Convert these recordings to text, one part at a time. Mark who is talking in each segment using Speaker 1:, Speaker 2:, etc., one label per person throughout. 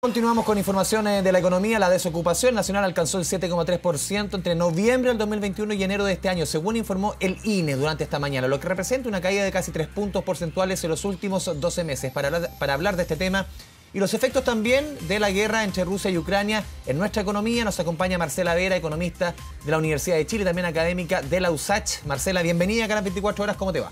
Speaker 1: Continuamos con información de la economía. La desocupación nacional alcanzó el 7,3% entre noviembre del 2021 y enero de este año, según informó el INE durante esta mañana, lo que representa una caída de casi 3 puntos porcentuales en los últimos 12 meses. Para hablar de este tema y los efectos también de la guerra entre Rusia y Ucrania en nuestra economía, nos acompaña Marcela Vera, economista de la Universidad de Chile, también académica de la USACH. Marcela, bienvenida acá a las 24 horas. ¿Cómo te va?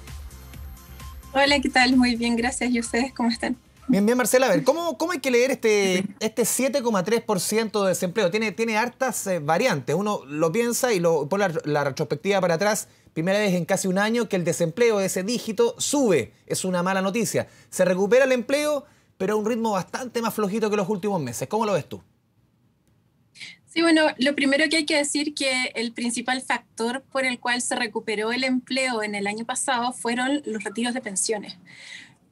Speaker 2: Hola, ¿qué tal? Muy bien, gracias. ¿Y ustedes cómo están?
Speaker 1: Bien, Marcela, a ver, ¿cómo hay que leer este 7,3% de desempleo? Tiene hartas variantes. Uno lo piensa y lo pone la retrospectiva para atrás. Primera vez en casi un año que el desempleo de ese dígito sube. Es una mala noticia. Se recupera el empleo, pero a un ritmo bastante más flojito que los últimos meses. ¿Cómo lo ves tú?
Speaker 2: Sí, bueno, lo primero que hay que decir que el principal factor por el cual se recuperó el empleo en el año pasado fueron los retiros de pensiones.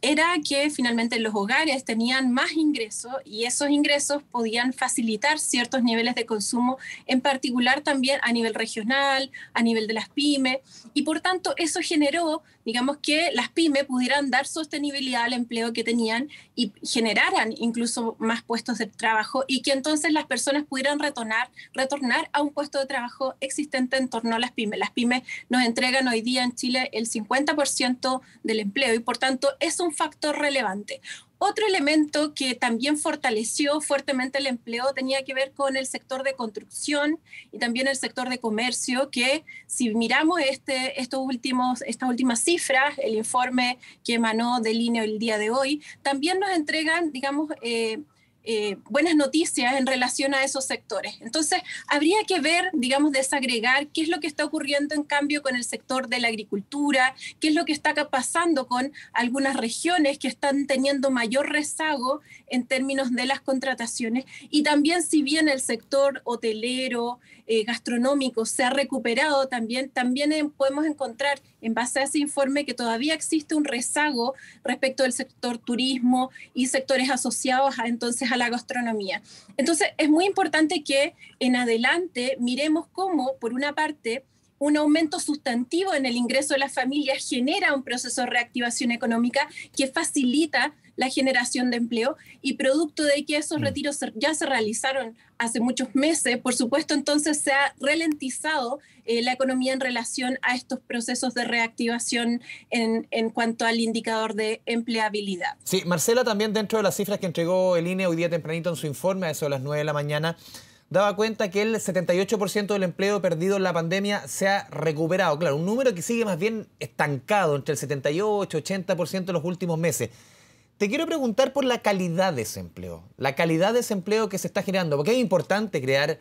Speaker 2: Era que finalmente los hogares tenían más ingresos y esos ingresos podían facilitar ciertos niveles de consumo, en particular también a nivel regional, a nivel de las pymes, y por tanto eso generó, digamos, que las pymes pudieran dar sostenibilidad al empleo que tenían y generaran incluso más puestos de trabajo y que entonces las personas pudieran retornar a un puesto de trabajo existente en torno a las pymes. Las pymes nos entregan hoy día en Chile el 50% del empleo y por tanto es un factor relevante. Otro elemento que también fortaleció fuertemente el empleo tenía que ver con el sector de construcción y también el sector de comercio, que si miramos estas últimas cifras, el informe que emanó del INE el día de hoy, también nos entregan, digamos, buenas noticias en relación a esos sectores. Entonces, habría que ver, digamos, desagregar qué es lo que está ocurriendo en cambio con el sector de la agricultura, qué es lo que está pasando con algunas regiones que están teniendo mayor rezago en términos de las contrataciones y también si bien el sector hotelero, gastronómico se ha recuperado, también podemos encontrar en base a ese informe que todavía existe un rezago respecto del sector turismo y sectores asociados entonces a la gastronomía. Entonces es muy importante que en adelante miremos cómo, por una parte, un aumento sustantivo en el ingreso de las familias genera un proceso de reactivación económica que facilita la generación de empleo y producto de que esos retiros ya se realizaron hace muchos meses, por supuesto, entonces se ha ralentizado la economía en relación a estos procesos de reactivación en cuanto al indicador de empleabilidad.
Speaker 1: Sí, Marcela, también dentro de las cifras que entregó el INE hoy día tempranito en su informe, a eso de las 9 de la mañana, daba cuenta que el 78% del empleo perdido en la pandemia se ha recuperado. Claro, un número que sigue más bien estancado entre el 78 y 80% en los últimos meses. Te quiero preguntar por la calidad de ese empleo, la calidad de ese empleo que se está generando, porque es importante crear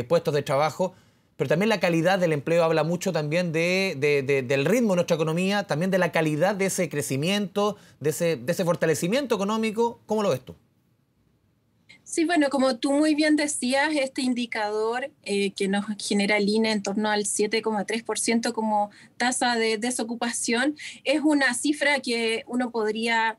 Speaker 1: puestos de trabajo, pero también la calidad del empleo habla mucho también del ritmo de nuestra economía, también de la calidad de ese crecimiento, de ese fortalecimiento económico. ¿Cómo lo ves tú?
Speaker 2: Sí, bueno, como tú muy bien decías, este indicador que nos genera el INE en torno al 7,3% como tasa de desocupación es una cifra que uno podría,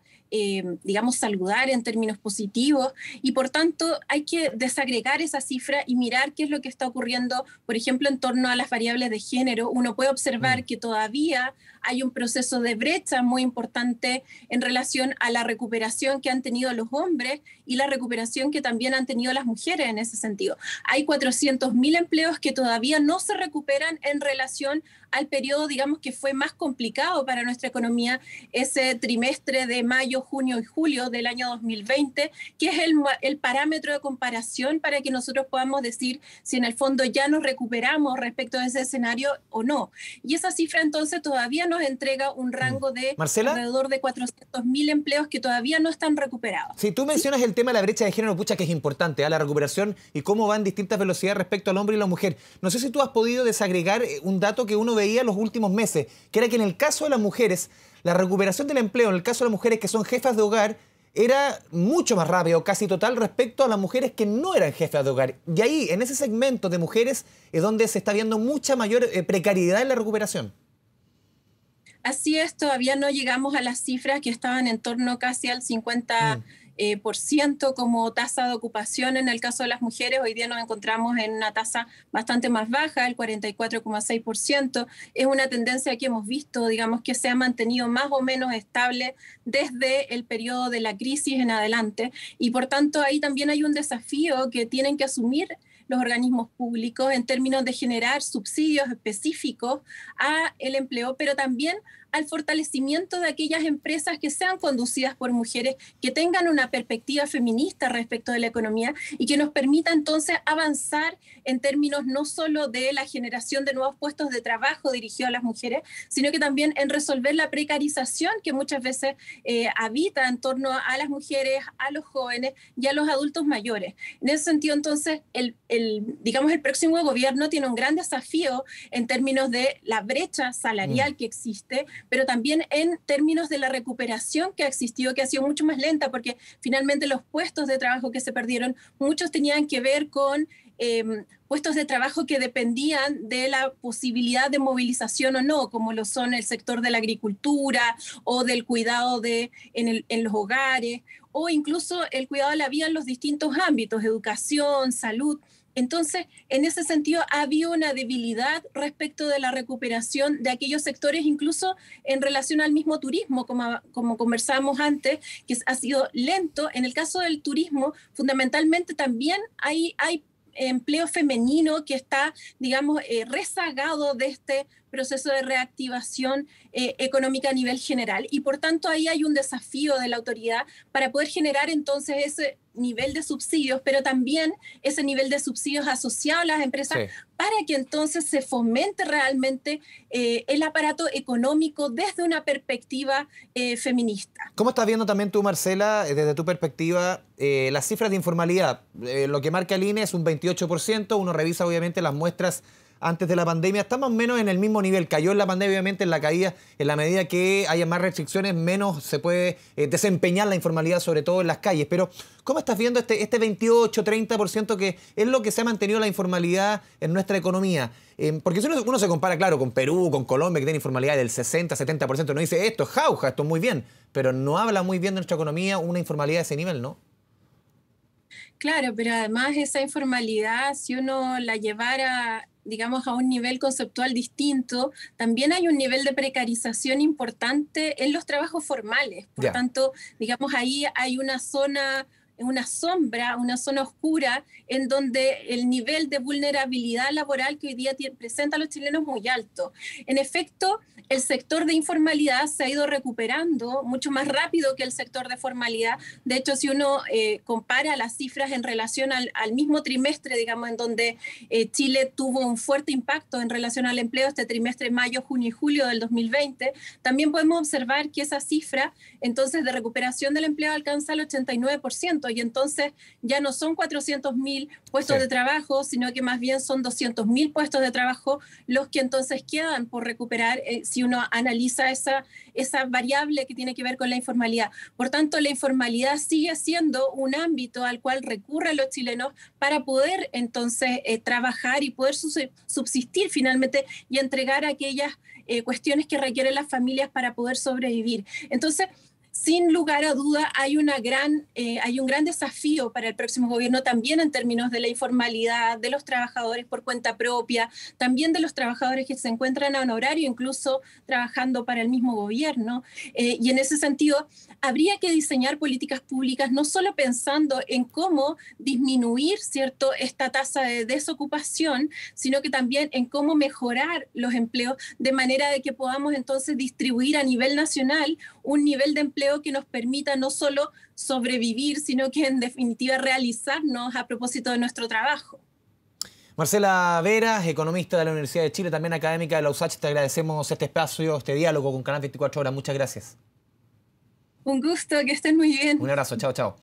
Speaker 2: digamos, saludar en términos positivos y por tanto hay que desagregar esa cifra y mirar qué es lo que está ocurriendo, por ejemplo, en torno a las variables de género. Uno puede observar que todavía hay un proceso de brecha muy importante en relación a la recuperación que han tenido los hombres y la recuperación que también han tenido las mujeres en ese sentido. Hay 400.000 empleos que todavía no se recuperan en relación al periodo, digamos, que fue más complicado para nuestra economía, ese trimestre de mayo, junio y julio del año 2020, que es el parámetro de comparación para que nosotros podamos decir si en el fondo ya nos recuperamos respecto a ese escenario o no. Y esa cifra entonces todavía nos entrega un rango de
Speaker 1: Marcela,
Speaker 2: alrededor de 400.000 empleos que todavía no están recuperados.
Speaker 1: si tú mencionas el tema de la brecha de género, pucha que es importante, la recuperación y cómo va en distintas velocidades respecto al hombre y la mujer. No sé si tú has podido desagregar un dato que uno veía en los últimos meses, que era que en el caso de las mujeres, la recuperación del empleo, en el caso de las mujeres que son jefas de hogar, era mucho más rápido, casi total, respecto a las mujeres que no eran jefas de hogar. Y ahí, en ese segmento de mujeres, es donde se está viendo mucha mayor precariedad en la recuperación.
Speaker 2: Así es, todavía no llegamos a las cifras que estaban en torno casi al 50 por ciento como tasa de ocupación en el caso de las mujeres. Hoy día nos encontramos en una tasa bastante más baja, el 44,6%. Es una tendencia que hemos visto, digamos, que se ha mantenido más o menos estable desde el periodo de la crisis en adelante, y por tanto ahí también hay un desafío que tienen que asumir los organismos públicos en términos de generar subsidios específicos a el empleo, pero también al fortalecimiento de aquellas empresas que sean conducidas por mujeres, que tengan una perspectiva feminista respecto de la economía y que nos permita entonces avanzar en términos no solo de la generación de nuevos puestos de trabajo dirigidos a las mujeres, sino que también en resolver la precarización que muchas veces habita en torno a las mujeres, a los jóvenes y a los adultos mayores. En ese sentido, entonces, digamos, el próximo gobierno tiene un gran desafío en términos de la brecha salarial que existe, pero también en términos de la recuperación que ha existido, que ha sido mucho más lenta, porque finalmente los puestos de trabajo que se perdieron, muchos tenían que ver con puestos de trabajo que dependían de la posibilidad de movilización o no, como lo son el sector de la agricultura o del cuidado en los hogares, o incluso el cuidado de la vida en los distintos ámbitos, educación, salud. Entonces, en ese sentido, ha habido una debilidad respecto de la recuperación de aquellos sectores, incluso en relación al mismo turismo, como conversábamos antes, que ha sido lento. En el caso del turismo, fundamentalmente también hay empleo femenino que está, digamos, rezagado de este proceso de reactivación económica a nivel general, y por tanto ahí hay un desafío de la autoridad para poder generar entonces ese nivel de subsidios, pero también ese nivel de subsidios asociados a las empresas, sí, para que entonces se fomente realmente el aparato económico desde una perspectiva feminista.
Speaker 1: ¿Cómo estás viendo también tú, Marcela, desde tu perspectiva, las cifras de informalidad? Lo que marca el INE es un 28%, uno revisa obviamente las muestras antes de la pandemia, está más o menos en el mismo nivel. Cayó en la pandemia, obviamente, en la caída, en la medida que haya más restricciones, menos se puede desempeñar la informalidad, sobre todo en las calles. Pero, ¿cómo estás viendo este 28, 30% que es lo que se ha mantenido la informalidad en nuestra economía? Porque si uno se compara, claro, con Perú, con Colombia, que tiene informalidad del 60, 70%, uno dice, esto es jauja, esto es muy bien, pero no habla muy bien de nuestra economía una informalidad de ese nivel, ¿no?
Speaker 2: Claro, pero además esa informalidad, si uno la llevara, digamos, a un nivel conceptual distinto, también hay un nivel de precarización importante en los trabajos formales. Por tanto, digamos, ahí hay una zona, una sombra, una zona oscura en donde el nivel de vulnerabilidad laboral que hoy día presenta a los chilenos es muy alto. En efecto, el sector de informalidad se ha ido recuperando mucho más rápido que el sector de formalidad. De hecho, si uno compara las cifras en relación al mismo trimestre, digamos, en donde Chile tuvo un fuerte impacto en relación al empleo, este trimestre mayo, junio y julio del 2020, también podemos observar que esa cifra entonces de recuperación del empleo alcanza el 89%, y entonces ya no son 400.000 puestos de trabajo, sino que más bien son 200.000 puestos de trabajo los que entonces quedan por recuperar si uno analiza esa variable que tiene que ver con la informalidad. Por tanto, la informalidad sigue siendo un ámbito al cual recurren los chilenos para poder entonces trabajar y poder subsistir finalmente y entregar aquellas cuestiones que requieren las familias para poder sobrevivir. Entonces, sin lugar a duda, hay un gran desafío para el próximo gobierno también en términos de la informalidad, de los trabajadores por cuenta propia, también de los trabajadores que se encuentran a honorario, incluso trabajando para el mismo gobierno. Y en ese sentido, habría que diseñar políticas públicas no solo pensando en cómo disminuir, ¿cierto?, esta tasa de desocupación, sino que también en cómo mejorar los empleos de manera de que podamos entonces distribuir a nivel nacional un nivel de empleo que nos permita no solo sobrevivir, sino que en definitiva realizarnos a propósito de nuestro trabajo.
Speaker 1: Marcela Vera, economista de la Universidad de Chile, también académica de la USACH, te agradecemos este espacio, este diálogo con Canal 24 Horas. Muchas gracias.
Speaker 2: Un gusto, que estén muy bien.
Speaker 1: Un abrazo, chao, chao.